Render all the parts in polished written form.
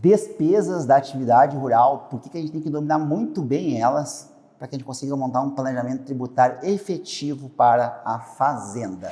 despesas da atividade rural, por que a gente tem que dominar muito bem elas para que a gente consiga montar um planejamento tributário efetivo para a fazenda.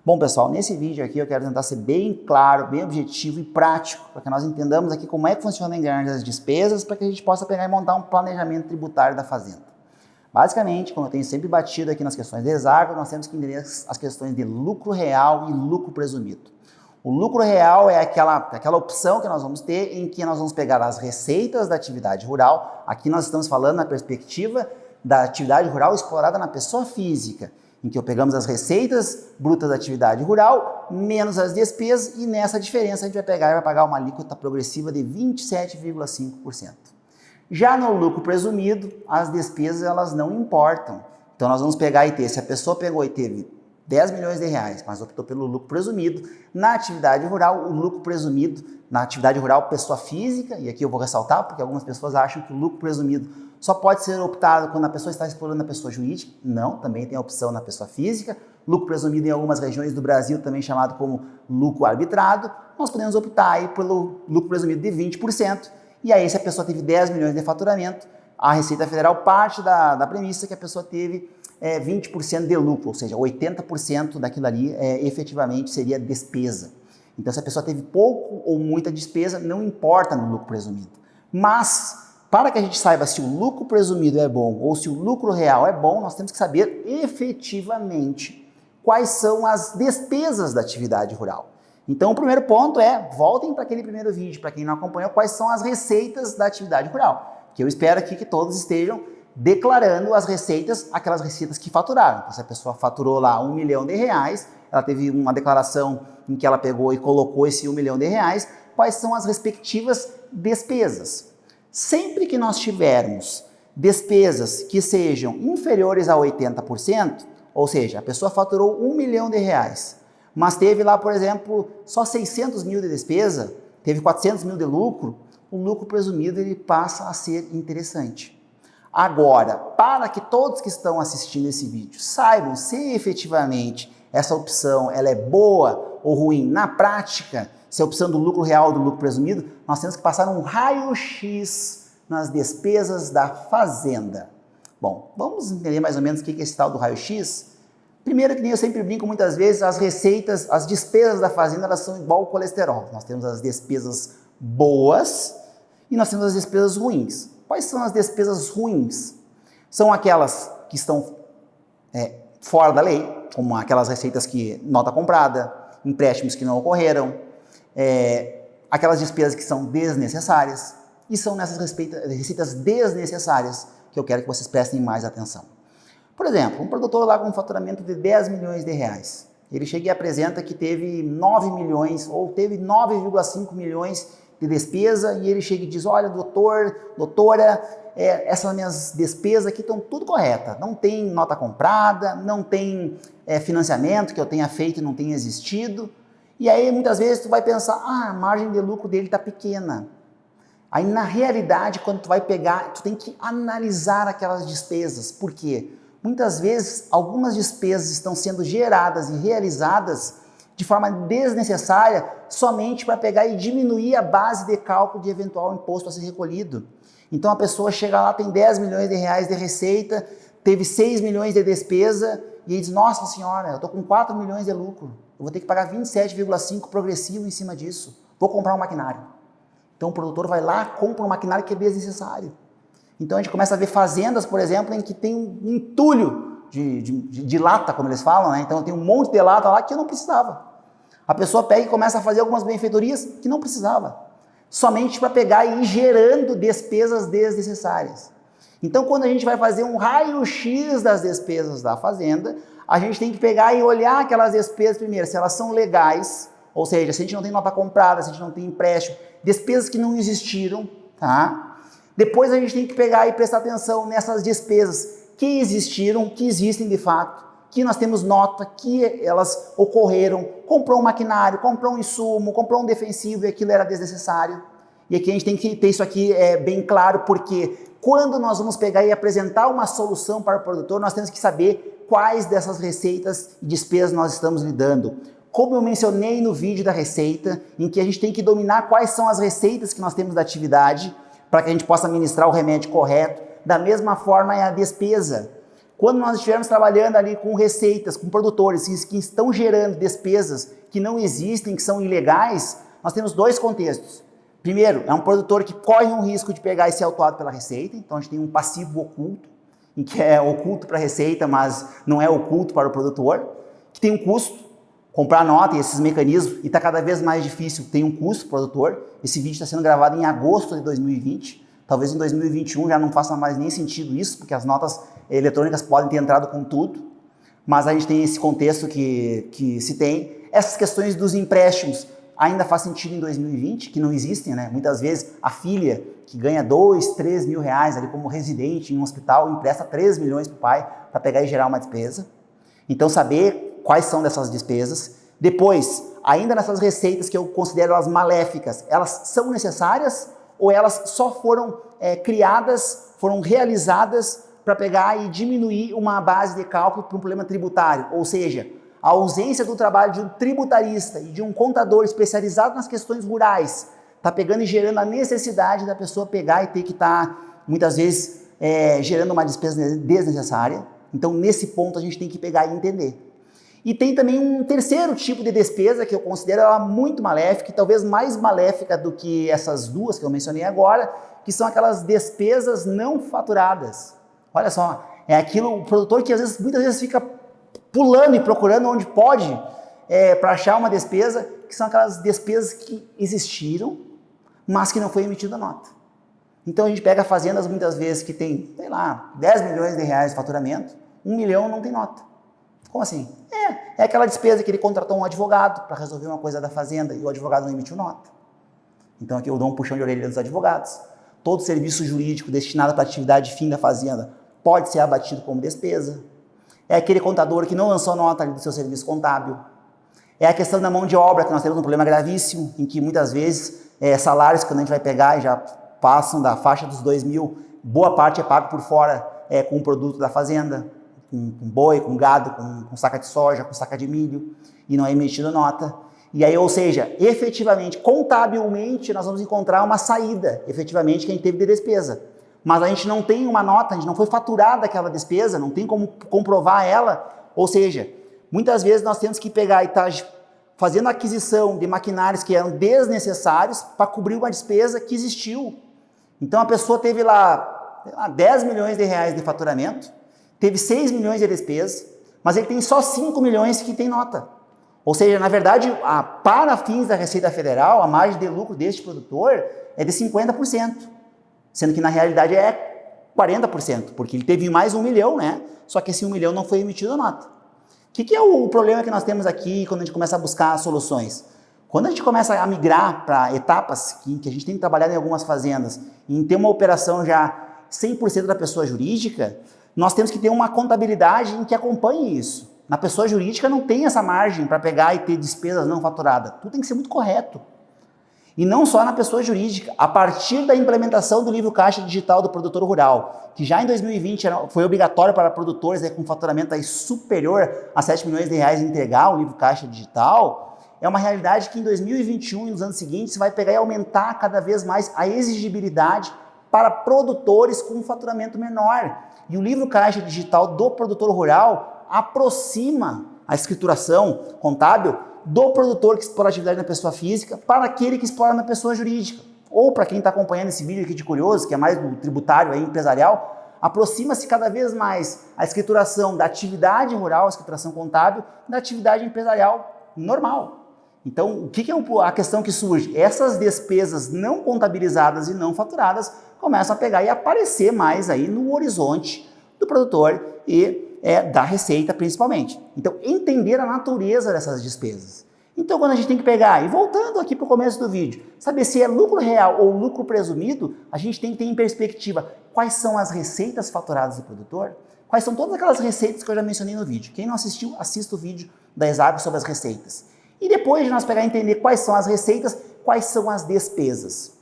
Bom, pessoal, nesse vídeo aqui eu quero tentar ser bem claro, bem objetivo e prático, para que nós entendamos aqui como é que funciona a engrenagem das despesas, para que a gente possa pegar e montar um planejamento tributário da fazenda. Basicamente, como eu tenho sempre batido aqui nas questões de Exarco, nós temos que entender as questões de lucro real e lucro presumido. O lucro real é aquela opção que nós vamos ter em que nós vamos pegar as receitas da atividade rural. Aqui nós estamos falando na perspectiva da atividade rural explorada na pessoa física, em que pegamos as receitas brutas da atividade rural, menos as despesas, e nessa diferença a gente vai pegar e vai pagar uma alíquota progressiva de 27,5%. Já no lucro presumido, as despesas elas não importam. Então nós vamos pegar e ter, se a pessoa pegou e teve 10 milhões de reais, mas optou pelo lucro presumido, na atividade rural, o lucro presumido, na atividade rural pessoa física, e aqui eu vou ressaltar, porque algumas pessoas acham que o lucro presumido só pode ser optado quando a pessoa está explorando a pessoa jurídica. Não, também tem a opção na pessoa física. Lucro presumido em algumas regiões do Brasil, também chamado como lucro arbitrado. Nós podemos optar aí pelo lucro presumido de 20%. E aí, se a pessoa teve 10 milhões de faturamento, a Receita Federal parte da premissa que a pessoa teve 20% de lucro, ou seja, 80% daquilo ali efetivamente seria despesa. Então, se a pessoa teve pouco ou muita despesa, não importa no lucro presumido. Mas para que a gente saiba se o lucro presumido é bom ou se o lucro real é bom, nós temos que saber efetivamente quais são as despesas da atividade rural. Então, o primeiro ponto é, voltem para aquele primeiro vídeo, para quem não acompanhou, quais são as receitas da atividade rural. Que eu espero aqui que todos estejam declarando as receitas, aquelas receitas que faturaram. Então, se a pessoa faturou lá R$1 milhão, ela teve uma declaração em que ela pegou e colocou esse R$1 milhão, quais são as respectivas despesas. Sempre que nós tivermos despesas que sejam inferiores a 80%, ou seja, a pessoa faturou R$1 milhão, mas teve lá, por exemplo, só 600 mil de despesa, teve 400 mil de lucro, o lucro presumido ele passa a ser interessante. Agora, para que todos que estão assistindo esse vídeo saibam se efetivamente essa opção ela é boa ou ruim na prática, se a opção do lucro real ou do lucro presumido, nós temos que passar um raio-x nas despesas da fazenda. Bom, vamos entender mais ou menos o que é esse tal do raio-x? Primeiro, que nem eu sempre brinco muitas vezes, as receitas, as despesas da fazenda, elas são igual ao colesterol. Nós temos as despesas boas e nós temos as despesas ruins. Quais são as despesas ruins? São aquelas que estão fora da lei, como aquelas receitas que nota comprada, empréstimos que não ocorreram, aquelas despesas que são desnecessárias, e são nessas receitas desnecessárias que eu quero que vocês prestem mais atenção. Por exemplo, um produtor lá com um faturamento de 10 milhões de reais, ele chega e apresenta que teve 9 milhões ou teve 9,5 milhões de despesa e ele chega e diz, olha, doutora, essas minhas despesas aqui estão tudo corretas, não tem nota comprada, não tem financiamento que eu tenha feito e não tenha existido. E aí, muitas vezes, tu vai pensar, a margem de lucro dele está pequena. Aí, na realidade, quando tu vai pegar, tu tem que analisar aquelas despesas. Por quê? Muitas vezes, algumas despesas estão sendo geradas e realizadas de forma desnecessária somente para pegar e diminuir a base de cálculo de eventual imposto a ser recolhido. Então, a pessoa chega lá, tem 10 milhões de reais de receita, teve 6 milhões de despesa e diz, nossa senhora, eu estou com 4 milhões de lucro. Eu vou ter que pagar 27,5% progressivo em cima disso. Vou comprar um maquinário. Então o produtor vai lá, compra um maquinário que é desnecessário. Então a gente começa a ver fazendas, por exemplo, em que tem um entulho de lata, como eles falam, né? Então tem um monte de lata lá que eu não precisava. A pessoa pega e começa a fazer algumas benfeitorias que não precisava. Somente para pegar e ir gerando despesas desnecessárias. Então quando a gente vai fazer um raio-x das despesas da fazenda, a gente tem que pegar e olhar aquelas despesas primeiro, se elas são legais, ou seja, se a gente não tem nota comprada, se a gente não tem empréstimo, despesas que não existiram, tá? Depois a gente tem que pegar e prestar atenção nessas despesas que existiram, que existem de fato, que nós temos nota, que elas ocorreram, comprou um maquinário, comprou um insumo, comprou um defensivo e aquilo era desnecessário. E aqui a gente tem que ter isso aqui bem claro, porque quando nós vamos pegar e apresentar uma solução para o produtor, nós temos que saber quais dessas receitas e despesas nós estamos lidando. Como eu mencionei no vídeo da receita, em que a gente tem que dominar quais são as receitas que nós temos da atividade, para que a gente possa administrar o remédio correto. Da mesma forma é a despesa. Quando nós estivermos trabalhando ali com receitas, com produtores que estão gerando despesas que não existem, que são ilegais, nós temos dois contextos. Primeiro, é um produtor que corre um risco de pegar e ser autuado pela Receita, então a gente tem um passivo oculto, em que é oculto para a Receita, mas não é oculto para o produtor, que tem um custo, comprar nota e esses mecanismos, e está cada vez mais difícil, tem um custo para o produtor. Esse vídeo está sendo gravado em agosto de 2020, talvez em 2021 já não faça mais nem sentido isso, porque as notas eletrônicas podem ter entrado com tudo, mas a gente tem esse contexto que se tem. Essas questões dos empréstimos ainda faz sentido em 2020, que não existem, né? Muitas vezes a filha que ganha 2, 3 mil reais ali como residente em um hospital empresta 3 milhões para o pai para pegar e gerar uma despesa. Então saber quais são dessas despesas. Depois, ainda nessas receitas que eu considero elas maléficas, elas são necessárias ou elas só foram criadas, foram realizadas para pegar e diminuir uma base de cálculo para um problema tributário, ou seja, a ausência do trabalho de um tributarista e de um contador especializado nas questões rurais está pegando e gerando a necessidade da pessoa pegar e ter que estar, muitas vezes, gerando uma despesa desnecessária. Então, nesse ponto, a gente tem que pegar e entender. E tem também um terceiro tipo de despesa que eu considero ela muito maléfica, e talvez mais maléfica do que essas duas que eu mencionei agora, que são aquelas despesas não faturadas. Olha só, é aquilo, o produtor que muitas vezes fica pulando e procurando onde pode para achar uma despesa, que são aquelas despesas que existiram, mas que não foi emitida nota. Então a gente pega fazendas muitas vezes que tem, sei lá, 10 milhões de reais de faturamento, 1 milhão não tem nota. Como assim? É aquela despesa que ele contratou um advogado para resolver uma coisa da fazenda e o advogado não emitiu nota. Então aqui eu dou um puxão de orelha dos advogados. Todo serviço jurídico destinado para a atividade fim da fazenda pode ser abatido como despesa. É aquele contador que não lançou nota do seu serviço contábil. É a questão da mão de obra, que nós temos um problema gravíssimo, em que muitas vezes salários que a gente vai pegar e já passam da faixa dos 2 mil, boa parte é pago por fora com o produto da fazenda, com boi, com gado, com saca de soja, com saca de milho, e não é emitido nota. E aí, ou seja, efetivamente, contabilmente, nós vamos encontrar uma saída, efetivamente, que a gente teve de despesa. Mas a gente não tem uma nota, a gente não foi faturada aquela despesa, não tem como comprovar ela. Ou seja, muitas vezes nós temos que pegar e estar fazendo a aquisição de maquinários que eram desnecessários para cobrir uma despesa que existiu. Então a pessoa teve lá 10 milhões de reais de faturamento, teve 6 milhões de despesas, mas ele tem só 5 milhões que tem nota. Ou seja, na verdade, para fins da Receita Federal, a margem de lucro deste produtor é de 50%. Sendo que na realidade é 40%, porque ele teve mais 1 milhão, né? Só que esse 1 milhão não foi emitido a nota. O que é o problema que nós temos aqui quando a gente começa a buscar soluções? Quando a gente começa a migrar para etapas que a gente tem que trabalhar em algumas fazendas, em ter uma operação já 100% da pessoa jurídica, nós temos que ter uma contabilidade em que acompanhe isso. Na pessoa jurídica não tem essa margem para pegar e ter despesas não faturadas. Tudo tem que ser muito correto. E não só na pessoa jurídica, a partir da implementação do livro caixa digital do produtor rural, que já em 2020 foi obrigatório para produtores com faturamento aí superior a 7 milhões de reais entregar o livro caixa digital, é uma realidade que em 2021 e nos anos seguintes vai pegar e aumentar cada vez mais a exigibilidade para produtores com um faturamento menor. E o livro caixa digital do produtor rural aproxima a escrituração contábil do produtor que explora a atividade na pessoa física para aquele que explora na pessoa jurídica. Ou para quem está acompanhando esse vídeo aqui de curioso, que é mais do tributário aí, empresarial, aproxima-se cada vez mais a escrituração da atividade rural, a escrituração contábil, da atividade empresarial normal. Então, o que é a questão que surge? Essas despesas não contabilizadas e não faturadas começam a pegar e aparecer mais aí no horizonte do produtor e da receita principalmente. Então, entender a natureza dessas despesas. Então, quando a gente tem que pegar, e voltando aqui para o começo do vídeo, saber se é lucro real ou lucro presumido, a gente tem que ter em perspectiva quais são as receitas faturadas do produtor, quais são todas aquelas receitas que eu já mencionei no vídeo. Quem não assistiu, assista o vídeo da Exagro sobre as receitas. E depois de nós pegar e entender quais são as receitas, quais são as despesas.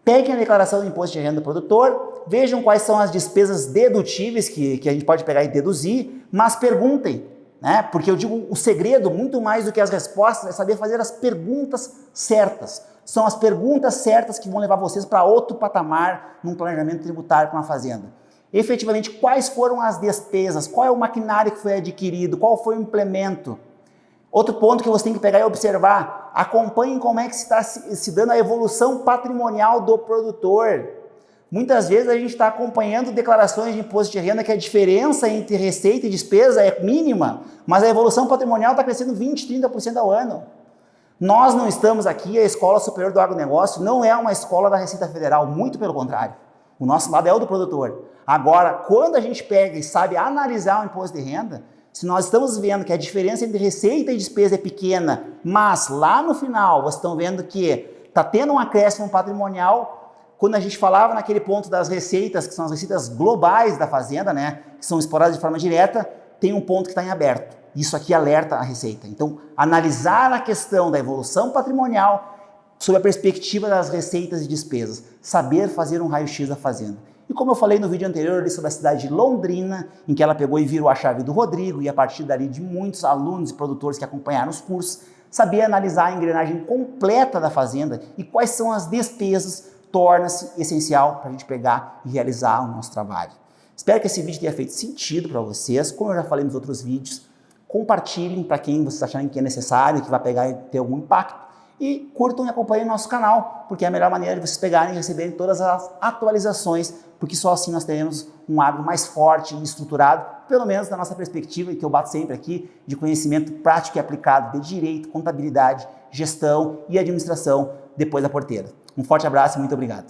peguem a declaração do imposto de renda do produtor, vejam quais são as despesas dedutíveis que a gente pode pegar e deduzir, mas perguntem, né? Porque eu digo, o segredo, muito mais do que as respostas, é saber fazer as perguntas certas. São as perguntas certas que vão levar vocês para outro patamar num planejamento tributário para uma fazenda. Efetivamente, quais foram as despesas, qual é o maquinário que foi adquirido, qual foi o implemento. Outro ponto que você tem que pegar e observar, acompanhem como é que está se dando a evolução patrimonial do produtor. Muitas vezes a gente está acompanhando declarações de imposto de renda que a diferença entre receita e despesa é mínima, mas a evolução patrimonial está crescendo 20%, 30% ao ano. Nós não estamos aqui, a Escola Superior do Agronegócio não é uma escola da Receita Federal, muito pelo contrário. O nosso lado é o do produtor. Agora, quando a gente pega e sabe analisar o imposto de renda, se nós estamos vendo que a diferença entre receita e despesa é pequena, mas lá no final vocês estão vendo que está tendo um acréscimo patrimonial, quando a gente falava naquele ponto das receitas, que são as receitas globais da fazenda, né, que são exploradas de forma direta, tem um ponto que está em aberto. Isso aqui alerta a Receita. Então, analisar a questão da evolução patrimonial sob a perspectiva das receitas e despesas. Saber fazer um raio-x da fazenda. E como eu falei no vídeo anterior ali sobre a cidade de Londrina, em que ela pegou e virou a chave do Rodrigo, e a partir dali de muitos alunos e produtores que acompanharam os cursos, saber analisar a engrenagem completa da fazenda e quais são as despesas torna-se essencial para a gente pegar e realizar o nosso trabalho. Espero que esse vídeo tenha feito sentido para vocês, como eu já falei nos outros vídeos. Compartilhem para quem vocês acharem que é necessário, que vai pegar e ter algum impacto. E curtam e acompanhem nosso canal, porque é a melhor maneira de vocês pegarem e receberem todas as atualizações, porque só assim nós teremos um agro mais forte e estruturado, pelo menos da nossa perspectiva, e que eu bato sempre aqui, de conhecimento prático e aplicado de direito, contabilidade, gestão e administração depois da porteira. Um forte abraço e muito obrigado.